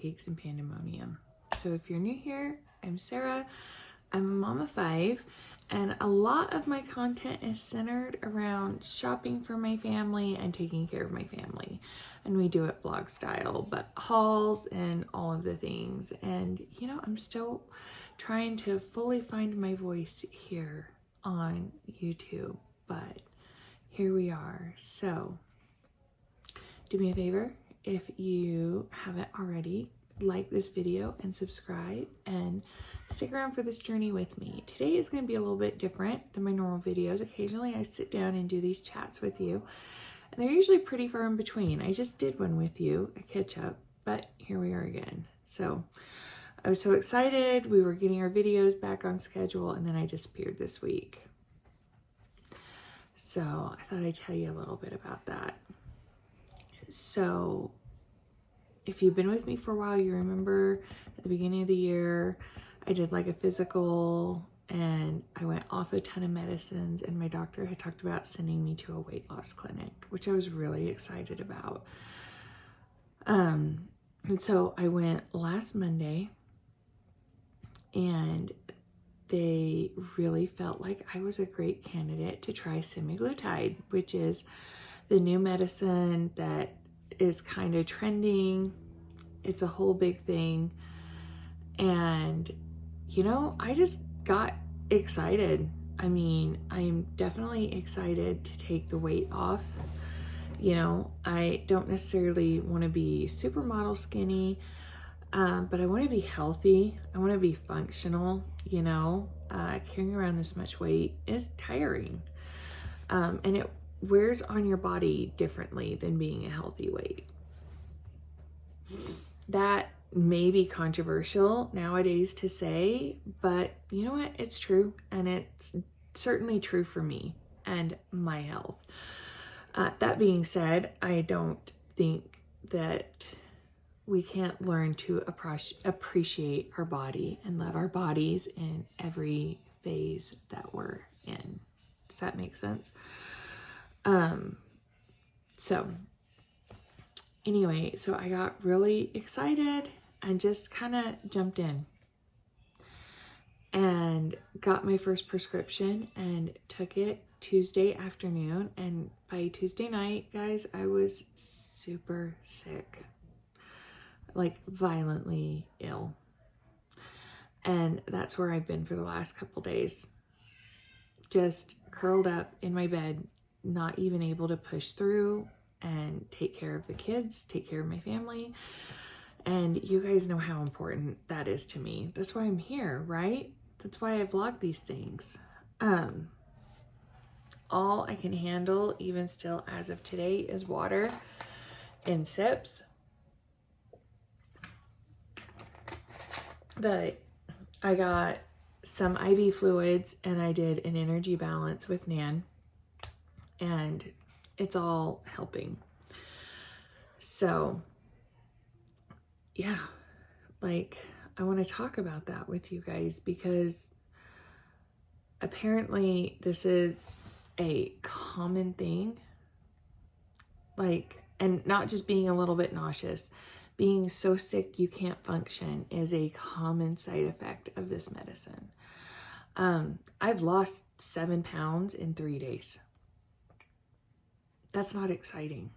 Pancakes and Pandemonium. So if you're new here, I'm Sarah. I'm a mom of 5, and a lot of my content is centered around shopping for my family and taking care of my family. And we do it vlog style, but hauls and all of the things. And you know, I'm still trying to fully find my voice here on YouTube, but here we are. So do me a favor, if you haven't already, like this video and subscribe and stick around for this journey with me. Today is going to be a little bit different than my normal videos. Occasionally I sit down and do these chats with you, and they're usually pretty far in between. I just did one with you, a catch up, but here we are again. So I was so excited. We were getting our videos back on schedule, and then I disappeared this week. So I thought I'd tell you a little bit about that. So if you've been with me for a while, you remember at the beginning of the year, I did like a physical and I went off a ton of medicines, and my doctor had talked about sending me to a weight loss clinic, which I was really excited about. And so I went last Monday, and they really felt like I was a great candidate to try semaglutide, which is the new medicine that is kind of trending. It's a whole big thing. And, you know, I just got excited. I mean, I'm definitely excited to take the weight off. You know, I don't necessarily want to be supermodel skinny, but I want to be healthy. I want to be functional. You know, carrying around this much weight is tiring. And it wears on your body differently than being a healthy weight. That may be controversial nowadays to say, but you know what? It's true, and it's certainly true for me and my health. That being said, I don't think that we can't learn to appreciate our body and love our bodies in every phase that we're in. Does that make sense? So anyway, so I got really excited and just kind of jumped in and got my first prescription and took it Tuesday afternoon. And by Tuesday night, guys, I was super sick, like violently ill. And that's where I've been for the last couple days, just curled up in my bed, not even able to push through and take care of the kids, take care of my family. And you guys know how important that is to me. That's why I'm here, right? That's why I vlog these things. All I can handle, even still as of today, is water in sips. But I got some IV fluids and I did an energy balance with Nan, and it's all helping. So yeah, like I want to talk about that with you guys, because apparently this is a common thing. Like, and not just being a little bit nauseous, being so sick you can't function is a common side effect of this medicine. I've lost 7 pounds in 3 days. That's not exciting.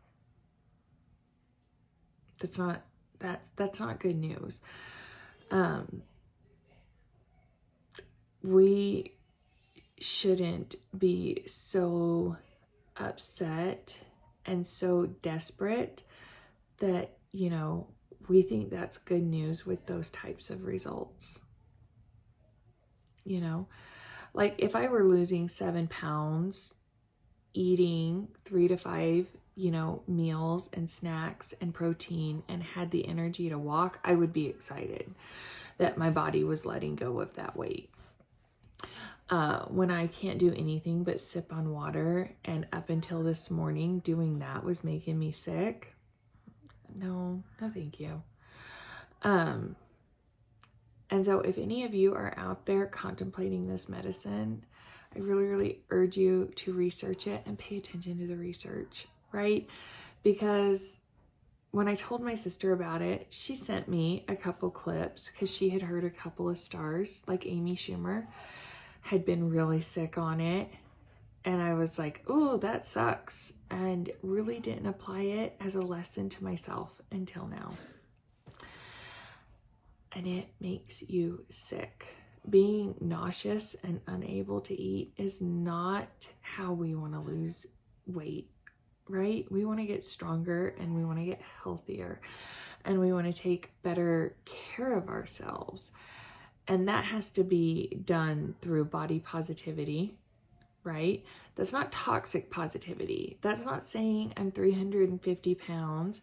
That's not good news. We shouldn't be so upset and so desperate that, you know, we think that's good news with those types of results. You know, like if I were losing 7 pounds, eating 3 to 5, you know, meals and snacks and protein, and had the energy to walk, I would be excited that my body was letting go of that weight. When I can't do anything but sip on water, and up until this morning doing that was making me sick, no thank you. And so if any of you are out there contemplating this medicine, I really, really urge you to research it and pay attention to the research, right? Because when I told my sister about it, she sent me a couple clips because she had heard a couple of stars, like Amy Schumer, had been really sick on it. And I was like, oh, that sucks. And really didn't apply it as a lesson to myself until now. And it makes you sick. Being nauseous and unable to eat is not how we want to lose weight, right? We want to get stronger and we want to get healthier and we want to take better care of ourselves. And that has to be done through body positivity, right? That's not toxic positivity. That's not saying I'm 350 pounds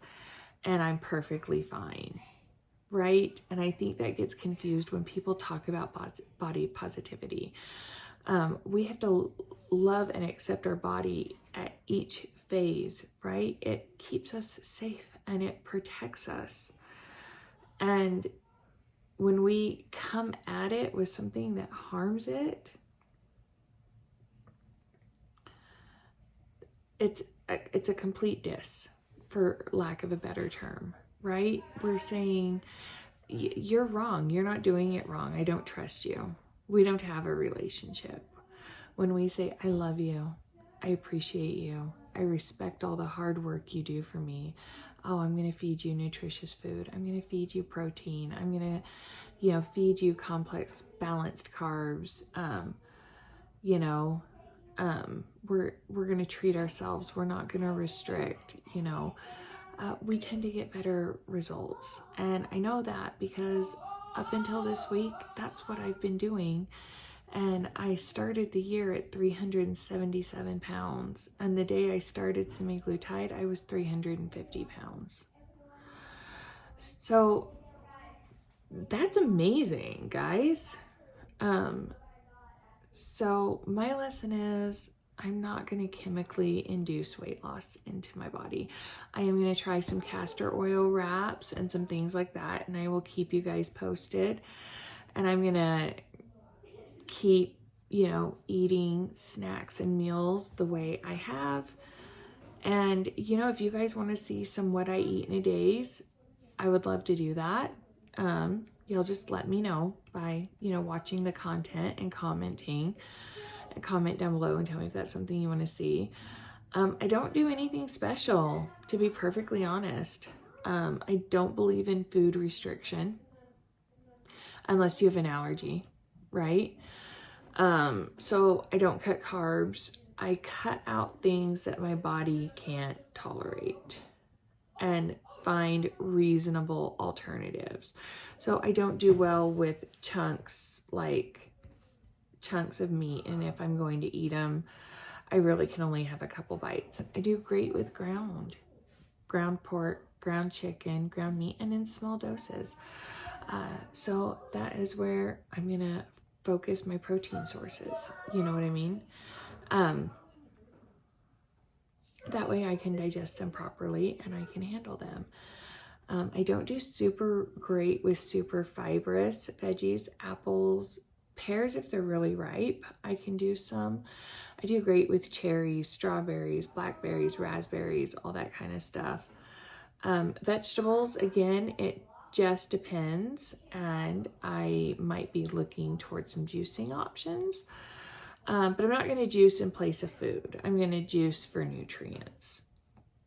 and I'm perfectly fine, right? And I think that gets confused when people talk about body positivity. We have to love and accept our body at each phase, right? It keeps us safe and it protects us. And when we come at it with something that harms it, it's a complete diss, for lack of a better term, right? We're saying, you're wrong. You're not doing it wrong. I don't trust you. We don't have a relationship. When we say, I love you, I appreciate you, I respect all the hard work you do for me. Oh, I'm going to feed you nutritious food. I'm going to feed you protein. I'm going to, feed you complex, balanced carbs. We're going to treat ourselves. We're not going to restrict, we tend to get better results. And I know that because up until this week, that's what I've been doing. And I started the year at 377 pounds. And the day I started semaglutide, I was 350 pounds. So that's amazing, guys. So my lesson is, I'm not going to chemically induce weight loss into my body. I am going to try some castor oil wraps and some things like that, and I will keep you guys posted. And I'm going to keep, eating snacks and meals the way I have. And, if you guys want to see some what I eat in a days, I would love to do that. You'll just let me know by, watching the content and commenting. Comment down below and tell me if that's something you want to see. I don't do anything special, to be perfectly honest. I don't believe in food restriction unless you have an allergy, right? So I don't cut carbs. I cut out things that my body can't tolerate and find reasonable alternatives. So I don't do well with chunks of meat, and if I'm going to eat them, I really can only have a couple bites. I do great with ground pork, ground chicken, ground meat, and in small doses. So that is where I'm gonna focus my protein sources. You know what I mean? That way I can digest them properly and I can handle them. I don't do super great with super fibrous veggies, apples, pears if they're really ripe. I can do some. I do great with cherries, strawberries, blackberries, raspberries, all that kind of stuff. Vegetables, again, it just depends, and I might be looking towards some juicing options. But I'm not going to juice in place of food. I'm going to juice for nutrients.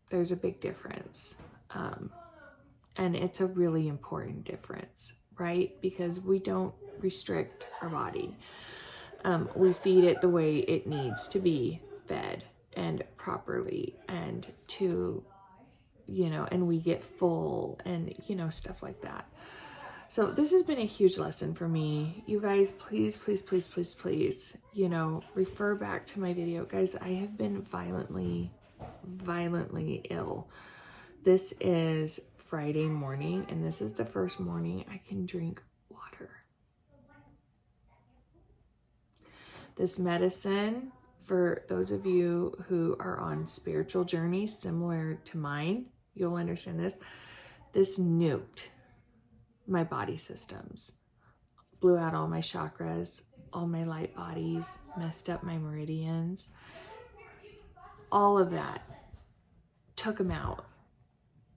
There's a big difference. And it's a really important difference, right? Because we don't restrict our body. We feed it the way it needs to be fed and properly, and to, and we get full and, stuff like that. So this has been a huge lesson for me. You guys, please, please, please, please, please, refer back to my video. Guys, I have been violently ill. This is Friday morning, and this is the first morning I can drink water. This medicine, for those of you who are on spiritual journeys similar to mine, you'll understand this. This nuked my body systems, blew out all my chakras, all my light bodies, messed up my meridians, all of that, took them out.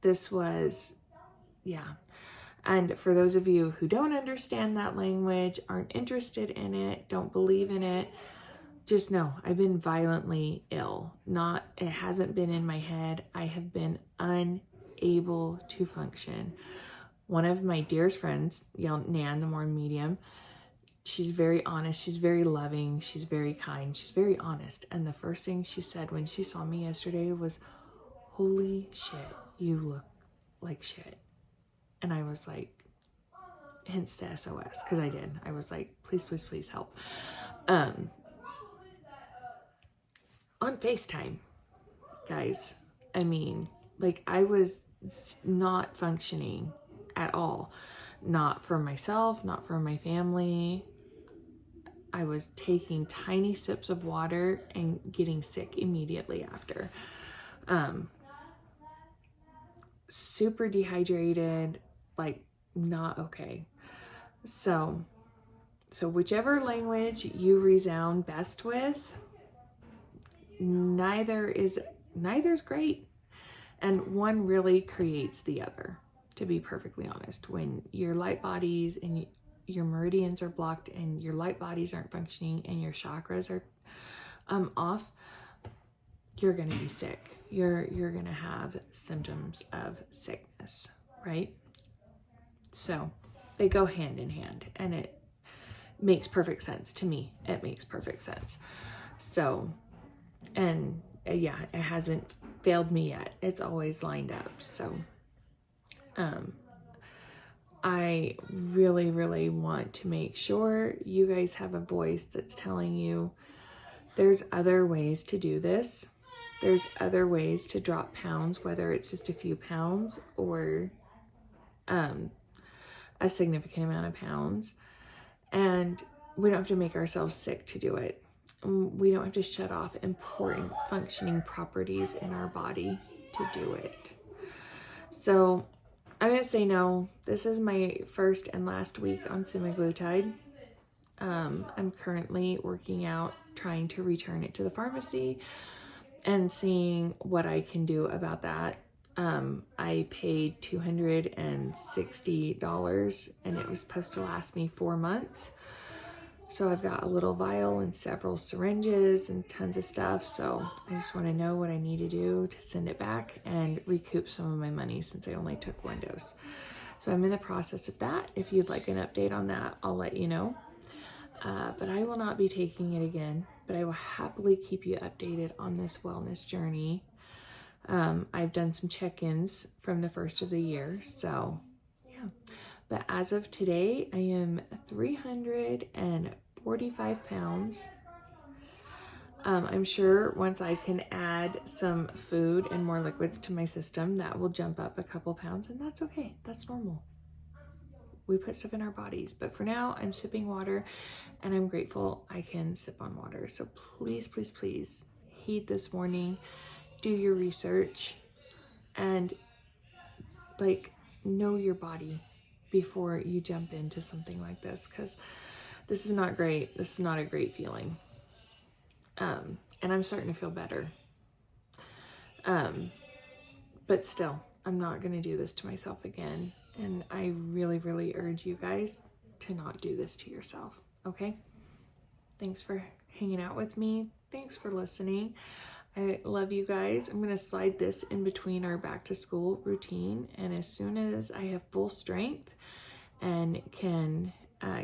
this was, yeah. And for those of you who don't understand that language, aren't interested in it, don't believe in it, just know I've been violently ill. It hasn't been in my head. I have been unable to function. One of my dearest friends, Nan, the more medium, she's very honest. She's very loving. She's very kind. She's very honest. And the first thing she said when she saw me yesterday was, "Holy shit, you look like shit." And I was like, hence the SOS, because I did. I was like, please, please, please help. On FaceTime, guys. I mean, like, I was not functioning at all. Not for myself, not for my family. I was taking tiny sips of water and getting sick immediately after. Super dehydrated, like, not okay. So whichever language you resound best with, neither's great, and one really creates the other, to be perfectly honest. When your light bodies and your meridians are blocked and your light bodies aren't functioning and your chakras are off, you're going to be sick. You're going to have symptoms of sickness, right? So they go hand in hand, and it makes perfect sense to me. It makes perfect sense. So, and yeah, it hasn't failed me yet. It's always lined up. So, I really, really want to make sure you guys have a voice that's telling you there's other ways to do this. There's other ways to drop pounds, whether it's just a few pounds or a significant amount of pounds. And we don't have to make ourselves sick to do it. We don't have to shut off important functioning properties in our body to do it. So I'm going to say no. This is my first and last week on semaglutide. I'm currently working out, trying to return it to the pharmacy and seeing what I can do about that. I paid $260 and it was supposed to last me 4 months. So I've got a little vial and several syringes and tons of stuff. So I just want to know what I need to do to send it back and recoup some of my money since I only took 1 dose. So I'm in the process of that. If you'd like an update on that, I'll let you know. But I will not be taking it again, but I will happily keep you updated on this wellness journey. I've done some check-ins from the first of the year, so yeah. But as of today, I am 345 pounds. I'm sure once I can add some food and more liquids to my system, that will jump up a couple pounds, and that's okay. That's normal. We put stuff in our bodies, but for now, I'm sipping water, and I'm grateful I can sip on water. So please, please, please heed this warning. Do your research and know your body before you jump into something like this, because this is not great. This is not a great feeling. And I'm starting to feel better. But still, I'm not going to do this to myself again. And I really, really urge you guys to not do this to yourself. Okay? Thanks for hanging out with me. Thanks for listening. I love you guys. I'm going to slide this in between our back to school routine. And as soon as I have full strength and can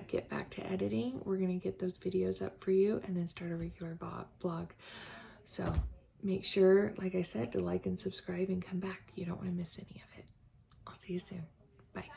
get back to editing, we're going to get those videos up for you and then start a regular vlog. So make sure, like I said, to like and subscribe and come back. You don't want to miss any of it. I'll see you soon. Bye.